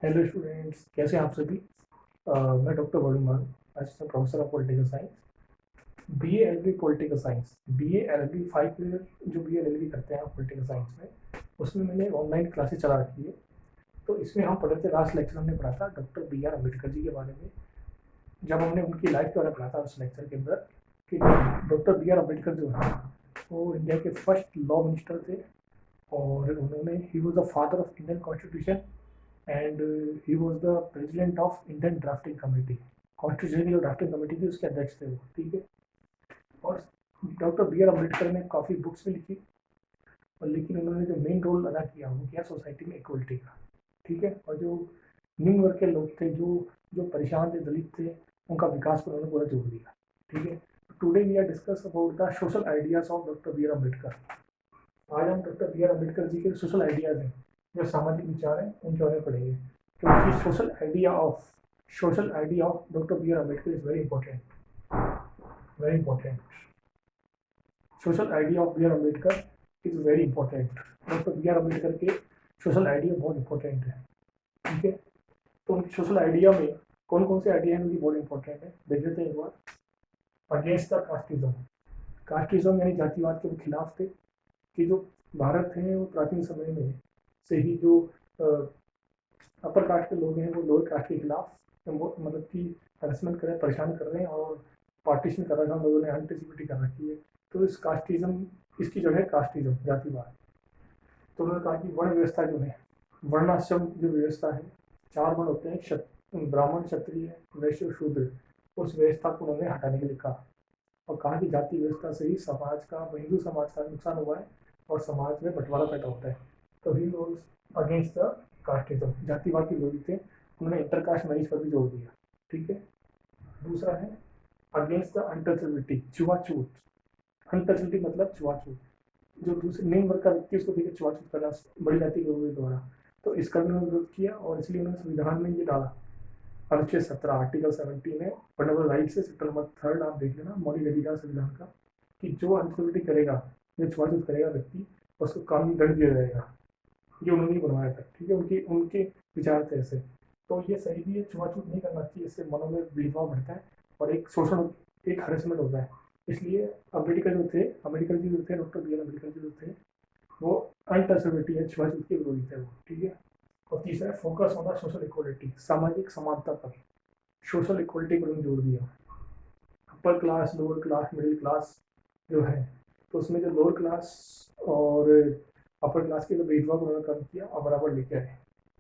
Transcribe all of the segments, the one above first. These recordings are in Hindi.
हेलो स्टूडेंट्स, कैसे हैं आप सभी। मैं doctor Varun Mann, assistant professor of political science, B A L B political science. B A L B 5 year जो बी एल एल बी करते हैं आप पॉलिटिकल साइंस में, उसमें मैंने ऑनलाइन क्लासेस चला रखी है। तो इसमें हम पढ़े थे, लास्ट लेक्चर हमने पढ़ा था doctor B R Ambedkar ji के बारे में। जब हमने उनकी लाइफ के बारे में पढ़ा था उस लेक्चर के अंदर कि डॉक्टर बी आर अम्बेडकर जो है वो इंडिया के फर्स्ट लॉ मिनिस्टर थे। और उन्होंने he was the father of Indian constitution and he was the president of Indian drafting committee. Constitution की जो ड्राफ्टिंग कमेटी थी उसके अध्यक्ष थे वो, ठीक है। और डॉक्टर बी आर अम्बेडकर ने काफ़ी बुक्स भी लिखी, और लेकिन उन्होंने जो मेन रोल अदा किया वो किया सोसाइटी में इक्वलिटी का, ठीक है। और जो निम्न वर्ग के लोग थे, जो जो परेशान थे, दलित थे, उनका विकास पर उन्होंने पूरा जोर दिया, ठीक है। Today we are discuss about the social ideas of doctor B R Ambedkar. आज हम doctor B R Ambedkar ji के सोशल आइडियाज हैं, जो सामाजिक विचार हैं, उनके बारे में पढ़ेंगे। क्योंकि social idea of doctor B R Ambedkar is very important, very important. Social idea of B R Ambedkar is very important. Doctor B R Ambedkar के सोशल आइडिया बहुत इंपॉर्टेंट है, ठीक है। तो उनके सोशल आइडिया में कौन कौन से आइडिया हैं उनकी बहुत इंपॉर्टेंट है, देख लेते हैं एक बार। Against the casteism. कास्टिज्म यानी जातिवाद के वो खिलाफ थे कि जो भारत है वो प्राचीन समय में से ही जो अपर कास्ट के लोग हैं वो लोअर कास्ट के खिलाफ वो मतलब कि हरसमेंट कर रहे हैं, परेशान कर रहे हैं, और पार्टीशन कर रखा है, हम लोगों ने एंटीसिपेटी कर रखी है। तो इस कास्टिज्म, इसकी जो है कास्टिज्म, जातिवाद। तो उन्होंने कहा कि वर्ण व्यवस्था जो है, वर्णाश्रम जो व्यवस्था है, 4 वर्ण होते हैं, ब्राह्मण, क्षत्रिय, वैश्य, शूद्र, उस व्यवस्था को उन्होंने हटाने के लिए कहा। और कहा कि जाति व्यवस्था से ही समाज का, हिंदू समाज का नुकसान हुआ है और समाज में बंटवारा पैदा होता है। तो he was against the casteism, जातिवाद के विरोधी थे। उन्होंने इंटरकास्ट मैरिज पर भी जोर दिया, ठीक है। दूसरा है अगेंस्ट द अनटचेबिलिटी, छुआछूत। अनटचेबिलिटी मतलब छुआछूत, जो दूसरे निम्न वर्ग का व्यक्ति उसको देखिए छुआछूत करना बड़ी जाति के लोगों के द्वारा। तो इसका भी उन्होंने विरोध किया, और इसलिए उन्होंने संविधान में ये डाला, अनुच्छेद 17 आर्टिकल 17 है, फंडामेंटल राइट से सेक्टर नंबर 3 आप देख लेना मौलिक अधिकार संविधान का, कि जो अनसिक्योरिटी करेगा, जो छुआछूत करेगा व्यक्ति, उसको कानूनी दंड दिया जाएगा। ये उन्होंने बनवाया था, ठीक है। उनके उनके विचार थे ऐसे। तो ये सही भी है, छुआछूत नहीं करना चाहिए, इससे मनों में भेदभाव बढ़ता है और एक शोषण, एक हरेसमेंट होता है। इसलिए अम्बेडकर जी जो थे, डॉक्टर बी आर अम्बेडकर जी जो थे, वो अनटचेबिलिटी है, छुआछूत के विरोधी थे वो, ठीक है। और तीसरा है focus on the social equality, सामाजिक समानता पर, सोशल इक्वलिटी पर जोर दिया। Upper class, lower class, middle class जो है, तो उसमें जो लोअर क्लास और अपर क्लास के जो भेदभाव को उन्होंने कम किया और बराबर लेके आए।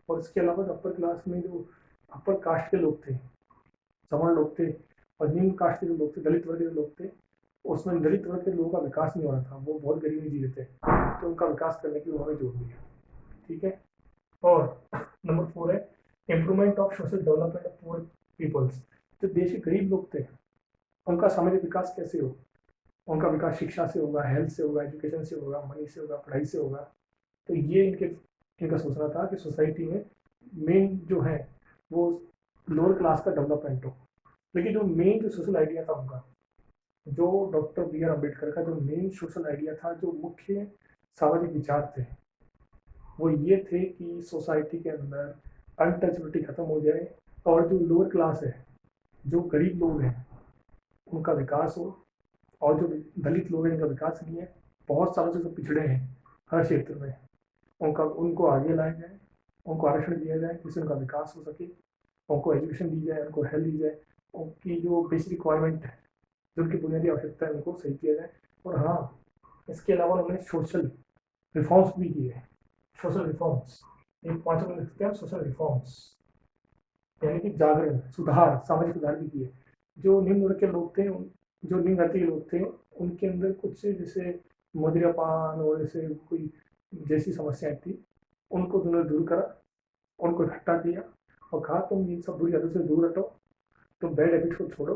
और इसके अलावा अपर क्लास में जो अपर कास्ट के लोग थे, सवर्ण लोग थे, और निम्न कास्ट के जो लोग थे, दलित वर्ग के लोग थे, उसमें दलित वर्ग के लोगों का विकास नहीं हो रहा था, वो बहुत गरीबी जी रहे थे। तो उनका विकास करने के लिए उन्होंने जोर दिया, ठीक है। और नंबर 4 है improvement of social development of poor peoples. जो देश के गरीब लोग थे उनका सामाजिक विकास कैसे हो, उनका विकास शिक्षा से होगा, हेल्थ से होगा, एजुकेशन से होगा, मनी से होगा, पढ़ाई से होगा। तो ये इनका सोचना था कि सोसाइटी में मेन जो है वो लोअर क्लास का डेवलपमेंट हो। लेकिन जो मेन जो सोशल आइडिया था उनका, जो डॉक्टर बी आर अम्बेडकर का जो मेन सोशल आइडिया था, जो मुख्य सामाजिक विचार थे, वो ये थे कि सोसाइटी के अंदर अनटचबिलिटी खत्म हो जाए, और जो लोअर क्लास है, जो गरीब लोग हैं, उनका विकास हो। और जो दलित लोग हैं जिनका विकास नहीं है, बहुत सालों से जो पिछड़े हैं हर क्षेत्र में, उनका उनको आगे लाया जाए, उनको आरक्षण दिया जाए जिससे उनका विकास हो सके, उनको एजुकेशन दी जाए, उनको हेल्थ दी जाए, उनकी जो बेसिक रिक्वायरमेंट है, जो उनकी बुनियादी आवश्यकता है, उनको सही किया जाए। और हाँ, इसके अलावा उन्होंने सोशल रिफॉर्म्स भी किए, सोशल रिफॉर्म्स, एक 5 में लिखते हैं सोशल रिफॉर्म्स, यानी कि जागरण, सुधार, सामाजिक सुधार भी किए। जो निम्न वर्ग के लोग थे, जो निम्न जाति के लोग थे, उनके अंदर कुछ जैसे मदिरापान और जैसे कोई जैसी समस्याएं थी, उनको उन्होंने दूर करा, उनको इकट्ठा किया और कहा तुम इन सब बुरी आदतों से दूर हटो, तुम बैड हैबिट्स को छोड़ो,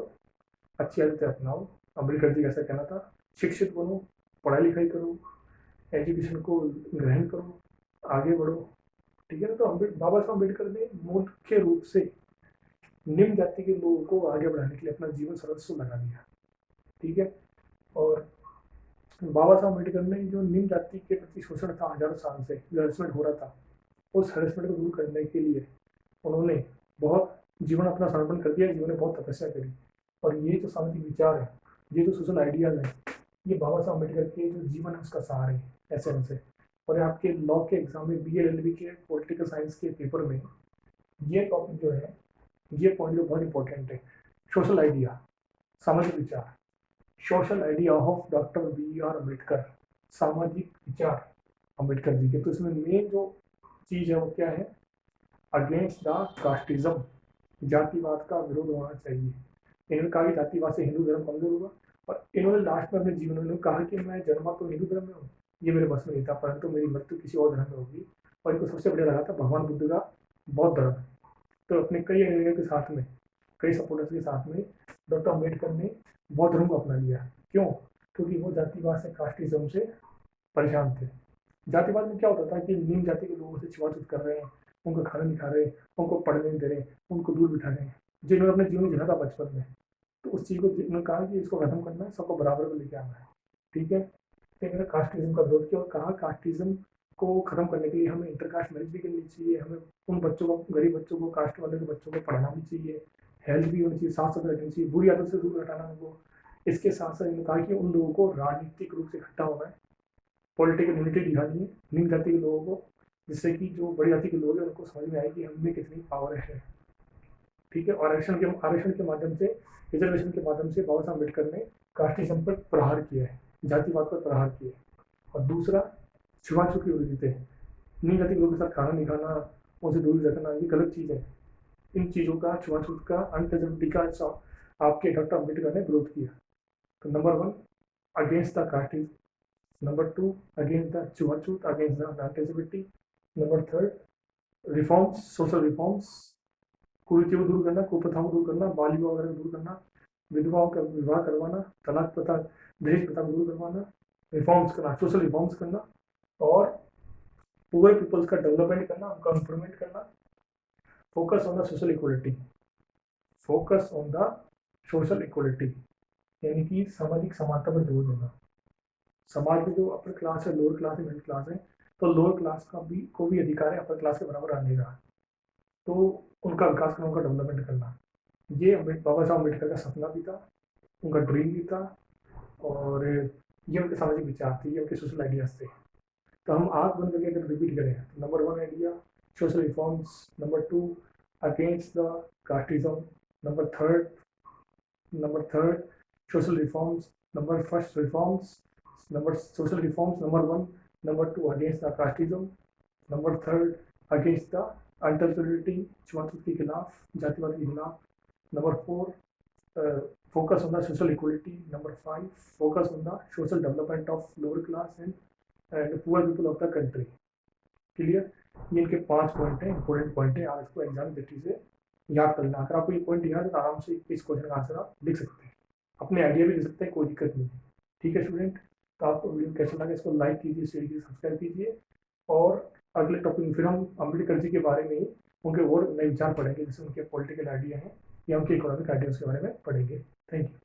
अच्छी आदतें अपनाओ। अम्बेडकर जी का ऐसा कहना था, शिक्षित बनो, पढ़ाई लिखाई करो, एजुकेशन को ग्रहण करो, आगे बढ़ो, ठीक है ना। तो बाबा साहब अम्बेडकर ने मुख्य रूप से निम्न जाति के लोगों को आगे बढ़ाने के लिए अपना जीवन सर्वस्व लगा दिया, ठीक है। और बाबा साहब अम्बेडकर ने जो निम्न जाति के प्रति शोषण था हजारों साल से, जो हरेसमेंट हो रहा था, उस हरेसमेंट को दूर करने के लिए उन्होंने बहुत जीवन अपना समर्पण कर दिया, जीवन में बहुत तपस्या करी। और ये जो सामाजिक विचार है, ये जो सोशल आइडियाज है, ये बाबा साहब अम्बेडकर के जो जीवन है उसका सार है एसेंस है। और आपके लॉ के एग्जाम में BA LLB के पॉलिटिकल साइंस के पेपर में ये टॉपिक जो है, ये पॉइंट जो बहुत इंपॉर्टेंट है, सोशल आइडिया, सामाजिक विचार, social idea of doctor BR Ambedkar, सामाजिक विचार अम्बेडकर जी के। तो इसमें मेन जो चीज है वो क्या है, अगेंस्ट द कास्टिज्म, जातिवाद का विरोध होना चाहिए। इन्होंने कहा कि जातिवाद से हिंदू धर्म कमजोर हुआ, और इन्होंने लास्ट में अपने जीवन में कहा कि मैं जन्मा तो हिंदू धर्म में हूँ, ये मेरे बस में नहीं था, परंतु मेरी मृत्यु किसी और धर्म में होगी। और इनको सबसे बढ़िया लगा था भगवान बुद्ध का बौद्ध धर्म। तो अपने कई अनुयायियों के साथ में, कई सपोर्टर्स के साथ में डॉक्टर अम्बेडकर ने बौद्ध धर्म को अपना लिया। क्यों? क्योंकि वो जातिवाद से, कास्टिज्म से परेशान थे। जातिवाद में क्या होता था कि निम्न जाति के लोगों से छुआछूत कर रहे हैं, उनका खाना नहीं खा रहे, उनको पढ़ने नहीं दे रहे, उनको दूर बिठा रहे हैं, जिन्होंने अपने जीवन में झेला था बचपन में। तो उस चीज़ को उन्होंने कहा कि इसको खत्म करना है, सबको बराबर को लेके आना है। ठीक है, तो इन्होंने कास्टिज्म का विरोध किया और कहा कास्टिज्म को खत्म करने के लिए हमें इंटरकास्ट मैरिज भी करनी चाहिए, हमें उन बच्चों को, गरीब बच्चों को, कास्ट वाले के बच्चों को पढ़ाना भी चाहिए, हेल्थ भी होनी चाहिए, साफ सफाई रखनी चाहिए, बुरी आदत से दूर हटाना उनको। इसके साथ साथ इन्होंने कहा कि उन लोगों को राजनीतिक रूप से इकट्ठा होना है, पॉलिटिकल यूनिटी दिखानी है निम्न जाति के लोगों को, जिससे कि जो बड़ी जाति के लोग हैं उनको समझ में आए कि हम में कितनी पावर है। ठीक है, और आरक्षण के माध्यम से, रिजर्वेशन के माध्यम से बाबा साहब अम्बेडकर ने कास्टिज्म पर प्रहार किया है, जातिवाद पर प्रहार किया है। और दूसरा, छुआछूत के विरुद्ध है, निम्न जाति के लोगों के साथ खाना नहीं खाना, उनसे दूरी रखना, ये गलत चीज़ है। इन चीज़ों का, छुआछूत का, अनटचेबिलिटी का आपके डॉक्टर अम्बेडकर ने विरोध किया। तो number 1 against the casteism, number 2 against the छुआछूत, against the untouchability, number 3 reforms, social reforms, कुरीतियों को दूर करना, कुप्रथाओं को दूर करना, बाल विवाह वगैरह को दूर करना, विधवाओं का विवाह करवाना, तलाक प्रथा, दहेज प्रथा को दूर करवाना, रिफॉर्म्स करना, सोशल रिफॉर्म्स करना, और पुअर पीपल्स का डेवलपमेंट करना, उनका इम्प्रूवमेंट करना, focus on the social equality, focus on the social equality, यानी कि सामाजिक समानता पर जोर देना। समाज में जो अपर क्लास है, लोअर क्लास है, मिडिल क्लास है, तो लोअर क्लास का भी को भी अधिकार है अपर क्लास के बराबर आने का, तो उनका विकास करना, उनका डेवलपमेंट करना। ये बाबा साहब अम्बेडकर का सपना भी था, उनका ड्रीम भी था, और ये उनके सामाजिक विचार थे, ये उनके सोशल आइडियाज थे। तो हम आग बंद करके अगर रिपीट करें तो number 1 idea social reforms, number 2 against the casteism, number third social reforms, number first reforms, number social reforms number 1, number 2 against the casteism, number 3 against the untouchability, छुआछूत के खिलाफ, जातिवाद के खिलाफ, number 4 focus on the social equality, number 5 focus on the social development of lower class and poor people of the country। Clear? ये इनके 5 पॉइंट है, इंपॉर्टेंट पॉइंट है, आप इसको एग्जाम दृष्टि से याद कर लेना। अगर आपको ये पॉइंट याद है तो आराम से इस क्वेश्चन का आंसर आप लिख सकते हैं, अपने आइडिया भी दे सकते हैं, कोई दिक्कत नहीं है। ठीक है स्टूडेंट, तो आपको वीडियो कैसा लगा, इसको लाइक कीजिए, शेयर कीजिए, सब्सक्राइब कीजिए, और अगले टॉपिक में फिर हम अम्बेडकर जी के बारे में ही, उनके और नए विचार पढ़ेंगे, जैसे उनके पॉलिटिकल आइडिया हैं या उनके इकोनॉमिक आइडियाज के बारे में पढ़ेंगे। Thank you.